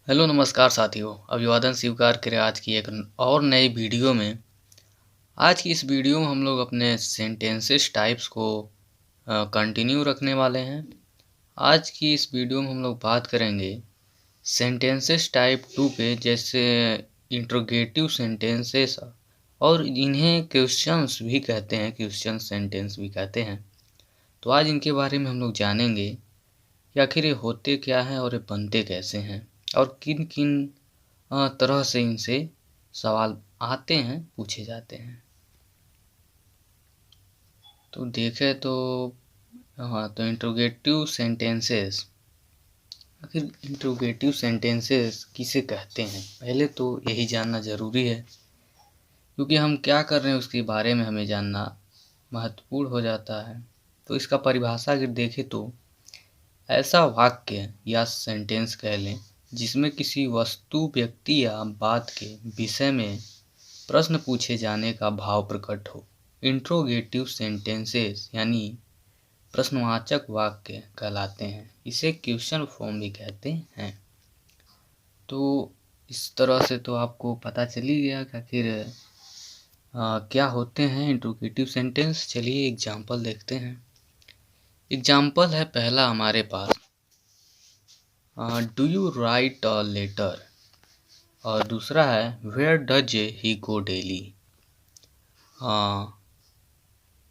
Hello नमस्कार साथियों, अभिवादन स्वीकार करें आज की एक और नई वीडियो में। आज की इस वीडियो में हम लोग अपने सेंटेंसेस टाइप्स को कंटिन्यू रखने वाले हैं। आज की इस वीडियो में हम लोग बात करेंगे सेंटेंसेस टाइप 2 पे, जैसे इंट्रोगेटिव सेंटेंसेस, और इन्हें क्वेश्चंस भी कहते हैं, क्वेश्चन सेंटेंस भी कहते हैं। तो आज इनके बारे में हम लोग जानेंगे कि आखिर ये होते क्या हैं और ये बनते कैसे हैं, और किन किन तरह से इनसे सवाल आते हैं, पूछे जाते हैं। तो देखें तो तो इंट्रोगेटिव सेंटेंसेस, आखिर इंट्रोगेटिव सेंटेंसेस किसे कहते हैं, पहले तो यही जानना ज़रूरी है, क्योंकि हम क्या कर रहे हैं उसके बारे में हमें जानना महत्वपूर्ण हो जाता है। तो इसका परिभाषा अगर देखें तो ऐसा वाक्य या सेंटेंस कह लें जिसमें किसी वस्तु, व्यक्ति या बात के विषय में प्रश्न पूछे जाने का भाव प्रकट हो। इंट्रोगेटिव सेंटेंसेस यानी प्रश्नवाचक वाक्य कहलाते हैं। इसे क्वेश्चन फॉर्म भी कहते हैं। तो इस तरह से तो आपको पता चल ही गया कि आखिर क्या होते हैं इंट्रोगेटिव सेंटेंस। चलिए एग्जाम्पल देखते हैं। एग्जाम्पल है पहला हमारे पास, do you write a letter, और दूसरा है where does he go daily.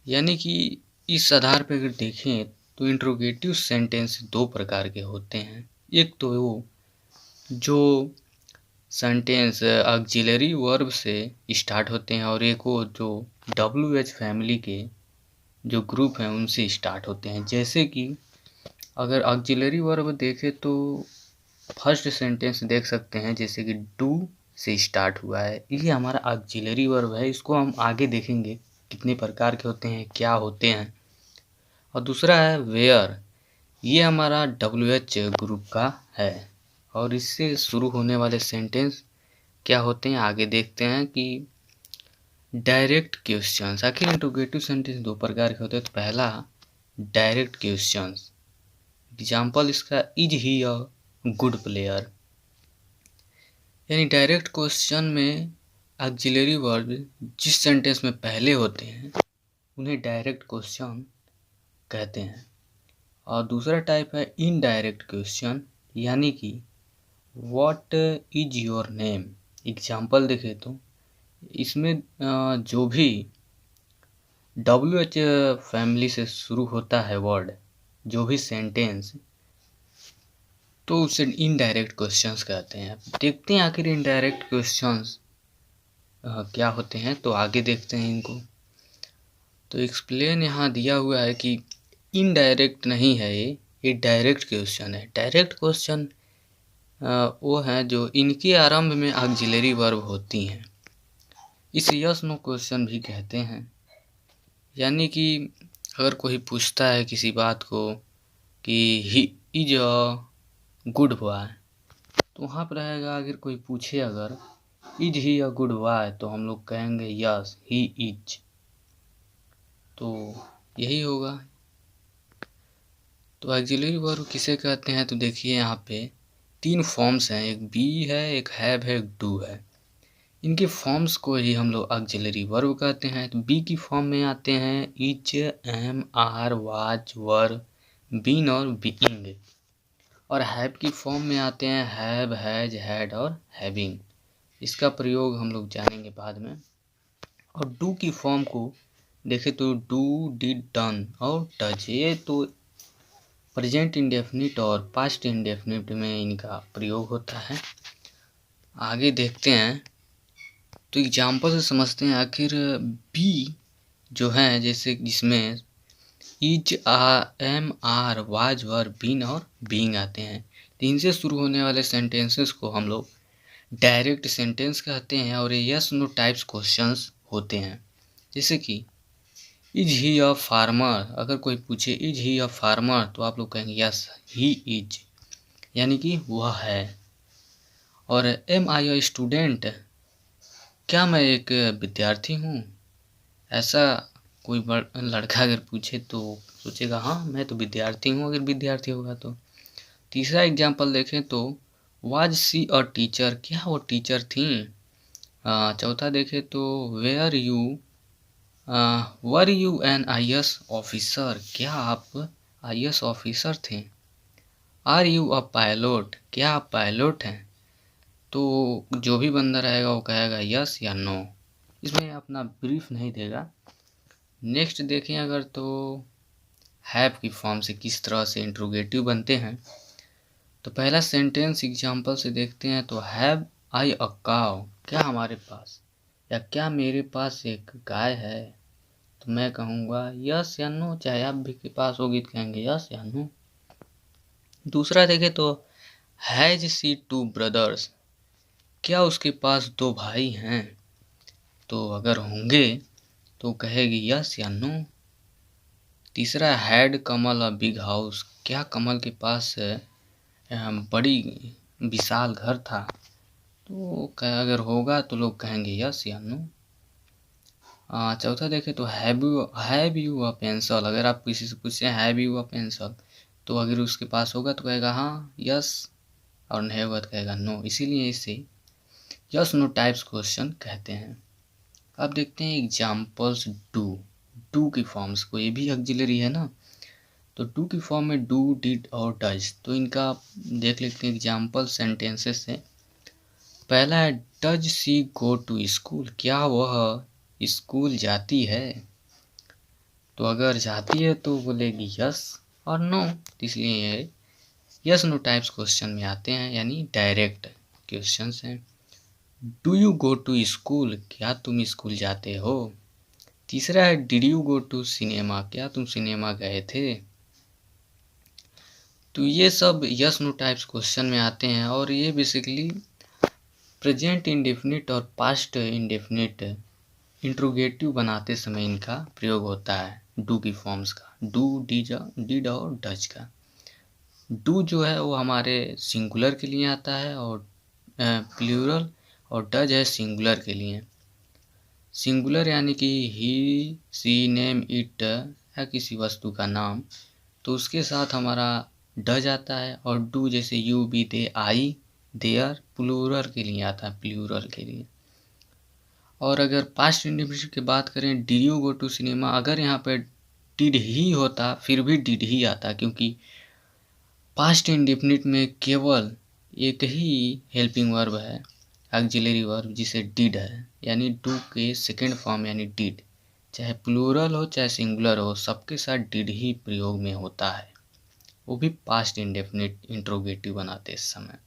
यानी कि इस आधार पर अगर देखें तो इंट्रोगेटिव सेंटेंस दो प्रकार के होते हैं। एक तो वो जो सेंटेंस ऑक्सिलरी वर्ब से स्टार्ट होते हैं, और एक वो जो WH फैमिली के जो ग्रुप हैं उनसे स्टार्ट होते हैं। जैसे कि अगर ऑक्सिलरी वर्ब देखें तो फर्स्ट सेंटेंस देख सकते हैं, जैसे कि डू से स्टार्ट हुआ है, ये हमारा ऑक्सिलरी वर्ब है। इसको हम आगे देखेंगे कितने प्रकार के होते हैं, क्या होते हैं। और दूसरा है वेयर, ये हमारा WH ग्रुप का है, और इससे शुरू होने वाले सेंटेंस क्या होते हैं आगे देखते हैं। कि डायरेक्ट क्वेश्चंस, आखिर इंट्रोगेटिव सेंटेंस दो प्रकार के होते हैं। तो पहला डायरेक्ट क्वेश्चंस, एग्जाम्पल इसका is he a good player. यानी डायरेक्ट क्वेश्चन में ऑक्सिलरी वर्ब जिस सेंटेंस में पहले होते हैं उन्हें डायरेक्ट क्वेश्चन कहते हैं। और दूसरा टाइप है इनडायरेक्ट क्वेश्चन, यानी कि what is your name. Example देखें तो इसमें जो भी WH फैमिली से शुरू होता है वर्ड, जो भी सेंटेंस, तो उसे इनडायरेक्ट क्वेश्चंस कहते हैं। देखते हैं आखिर इनडायरेक्ट क्वेश्चंस क्या होते हैं, तो आगे देखते हैं इनको। तो एक्सप्लेन यहाँ दिया हुआ है कि इनडायरेक्ट नहीं है, ये डायरेक्ट क्वेश्चन है। डायरेक्ट क्वेश्चन वो हैं जो इनके आरंभ में ऑक्सिलरी वर्ब होती हैं। इसे यस नो क्वेश्चन भी कहते हैं। यानी कि अगर कोई पूछता है किसी बात को कि he is a good boy, तो वहाँ पर रहेगा, अगर कोई पूछे अगर is he a good boy, तो हम लोग कहेंगे यस ही इज। तो यही होगा। तो ऑक्सिलरी वर्ब किसे कहते हैं, तो देखिए यहाँ पे तीन फॉर्म्स हैं, एक बी है, एक हैव है, एक डू है। इनके फॉर्म्स को ही हम लोग ऑक्सिलरी वर्ब कहते हैं। तो बी की फॉर्म में आते हैं is, am, are, was, were, been और बीइंग। और हैव की फॉर्म में आते हैं हैव, हैज, हैड और हैविंग। इसका प्रयोग हम लोग जानेंगे बाद में। और डू की फॉर्म को देखें तो डू, डिड, डन और डज, ये तो प्रेजेंट इंडेफिनिट और पास्ट इंडेफिनिट में इनका प्रयोग होता है। आगे देखते हैं तो एग्जाम्पल से समझते हैं आखिर बी जो है, जैसे जिसमें is, am, are, was, were, been और बीइंग आते हैं। तो इनसे शुरू होने वाले सेंटेंसेस को हम लोग डायरेक्ट सेंटेंस कहते हैं, और ये यस नो टाइप्स क्वेश्चंस होते हैं। जैसे कि इज ही अ फार्मर, अगर कोई पूछे इज ही अ फार्मर, तो आप लोग कहेंगे यस ही इज, यानी कि वह है। और एम आई अ स्टूडेंट, क्या मैं एक विद्यार्थी हूँ, ऐसा कोई लड़का अगर पूछे तो सोचेगा हाँ मैं तो विद्यार्थी हूँ, अगर विद्यार्थी होगा तो। तीसरा एग्जाम्पल देखें तो वाज सी अ टीचर, क्या वो टीचर थी? चौथा देखे तो where you were you an IAS officer, क्या आप IAS ऑफिसर थे? आर यू अ पायलट, क्या आप पायलट हैं? तो जो भी बंदा रहेगा वो कहेगा यस या नो, इसमें अपना ब्रीफ नहीं देगा। नेक्स्ट देखें अगर तो हैव की फॉर्म से किस तरह से इंट्रोगेटिव बनते हैं, तो पहला सेंटेंस एग्जांपल से देखते हैं तो हैव आई अ काव, क्या हमारे पास या क्या मेरे पास एक गाय है? तो मैं कहूँगा यस या नो, चाहे आप भी के पास होगी तो कहेंगे यस या नो। दूसरा देखें तो हैज सी टू ब्रदर्स, क्या उसके पास दो भाई हैं? तो अगर होंगे तो कहेगी यस या नो। तीसरा had Kamal a big house, क्या कमल के पास बड़ी विशाल घर था? तो अगर होगा तो लोग कहेंगे यस या नो। चौथा देखें तो हैव यू अ पेंसिल, अगर आप किसी से पूछे हैव यू अ पेंसिल, तो अगर उसके पास होगा तो कहेगा हाँ यस, और नहीं होगा तो कहेगा नो, इसीलिए इसे यस नो टाइप्स क्वेश्चन कहते हैं। अब देखते हैं एग्जाम्पल्स डू की फॉर्म्स को, ये भी ऑक्सिलरी है ना, तो डू की फॉर्म में डू, डिड और डज, तो इनका देख लेते हैं एग्जाम्पल सेंटेंसेस से। पहला है does she go to school, क्या वह स्कूल जाती है? तो अगर जाती है तो बोलेगी यस और नो, इसलिए ये यस नो टाइप्स क्वेश्चन में आते हैं, यानी डायरेक्ट क्वेश्चंस हैं। Do you go to school, क्या तुम स्कूल जाते हो? तीसरा है did you go to cinema, क्या तुम सिनेमा गए थे? तो ये सब यस नो टाइप्स क्वेश्चन में आते हैं, और ये बेसिकली प्रेजेंट इंडेफिनिट और पास्ट इंडेफिनिट इंट्रोगेटिव बनाते समय इनका प्रयोग होता है, डू की फॉर्म्स का, डू, डिड और डज का। डू जो है वो हमारे सिंगुलर के लिए आता है और प्लूरल, और डज है सिंगुलर के लिए। सिंगुलर यानी कि ही, सी, नेम, इट है किसी वस्तु का नाम, तो उसके साथ हमारा डज आता है, और डू जैसे you, be, they, I, their plural के लिए आता है, प्लूरल के लिए। और अगर पास्ट इंडेफिनिट की बात करें, did you go to cinema, अगर यहाँ पे डिड ही होता फिर भी डिड ही आता, क्योंकि पास्ट इंडेफिनिट में केवल एक ही हेल्पिंग वर्ब है, ऑक्सिलरी वर्ब, जिसे डिड है, यानी डू के सेकेंड फॉर्म यानी डिड, चाहे प्लूरल हो चाहे सिंगुलर हो, सबके साथ डिड ही प्रयोग में होता है, वो भी पास्ट इंडेफिनिट इंट्रोगेटिव बनाते समय।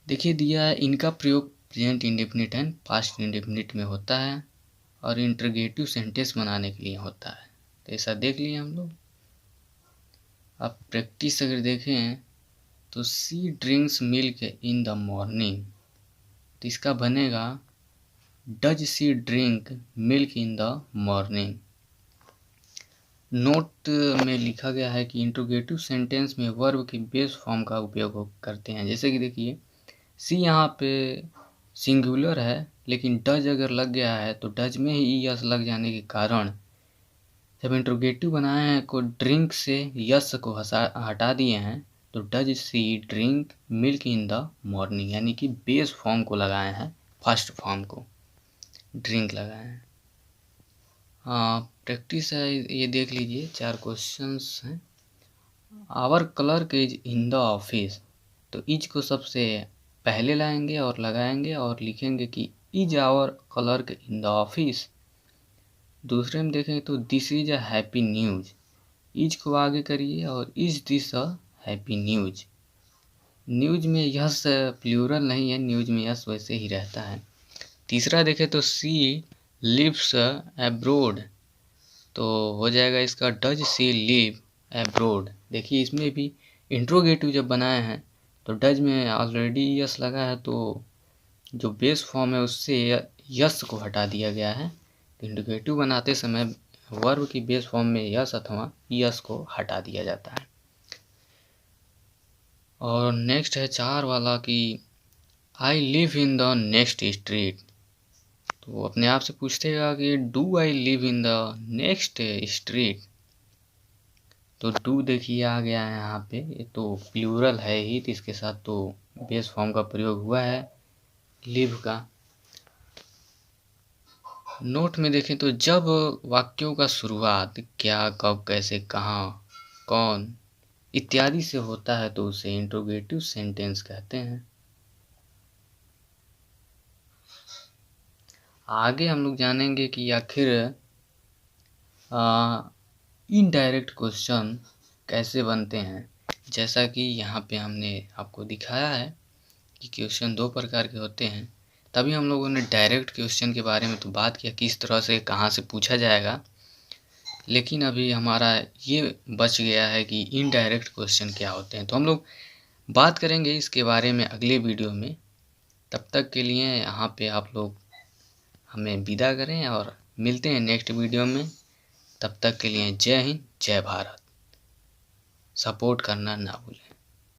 देखिए दिया है, इनका प्रयोग present indefinite and past indefinite में होता है और इंट्रोगेटिव सेंटेंस बनाने के लिए होता है। तो ऐसा देख लिए हम लोग। अब प्रैक्टिस अगर देखें तो she drinks milk in the morning, तो इसका बनेगा does she drink milk in the morning. Note में लिखा गया है कि इंट्रोगेटिव सेंटेंस में वर्ब की बेस फॉर्म का उपयोग करते हैं, जैसे कि देखिए सी यहाँ पे सिंगुलर है, लेकिन डज अगर लग गया है तो डज में ही यस लग जाने के कारण जब इंट्रोगेटिव बनाए हैं को ड्रिंक से यस को हटा दिए हैं, तो does she drink milk in the morning, यानी कि बेस फॉर्म को लगाए हैं, फर्स्ट फॉर्म को ड्रिंक लगाए हैं। हाँ प्रैक्टिस है, ये देख लीजिए 4 क्वेश्चंस हैं। Our clerk is in the office, तो इज को सबसे पहले लाएंगे और लगाएंगे और लिखेंगे कि is our clerk in the office. दूसरे में देखें तो this is a happy news, is को आगे करिए और is this a happy news. News में यस प्लूरल नहीं है, न्यूज में यस वैसे ही रहता है। तीसरा देखें तो सी लिव्स अब्रोड, तो हो जाएगा इसका डज सी लिव अब्रोड। देखिए इसमें भी इंट्रोगेटिव जब बनाए हैं तो डज में ऑलरेडी यस लगा है, तो जो बेस फॉर्म है उससे यस को हटा दिया गया है। तो इंट्रोगेटिव बनाते समय वर्ब की बेस फॉर्म में यस अथवा यस को हटा दिया जाता है। और नेक्स्ट है 4 वाला कि I live in the next street, तो अपने आप से पूछतेगा कि do I live in the next street, तो डू देखिए आ गया है यहाँ पे, ये तो प्लूरल है ही, तो इसके साथ तो बेस फॉर्म का प्रयोग हुआ है लिव का। नोट में देखें तो जब वाक्यों का शुरुआत क्या, कब, कैसे, कहाँ, कौन इत्यादि से होता है तो उसे इंट्रोगेटिव सेंटेंस कहते हैं। आगे हम लोग जानेंगे कि आखिर इनडायरेक्ट क्वेश्चन कैसे बनते हैं। जैसा कि यहाँ पे हमने आपको दिखाया है कि क्वेश्चन दो प्रकार के होते हैं। तभी हम लोगों ने डायरेक्ट क्वेश्चन के बारे में तो बात किया, किस तरह से कहाँ से पूछा जाएगा, लेकिन अभी हमारा ये बच गया है कि इनडायरेक्ट क्वेश्चन क्या होते हैं। तो हम लोग बात करेंगे इसके बारे में अगले वीडियो में। तब तक के लिए यहाँ पे आप लोग हमें विदा करें और मिलते हैं नेक्स्ट वीडियो में। तब तक के लिए जय हिंद, जय भारत। सपोर्ट करना ना भूलें।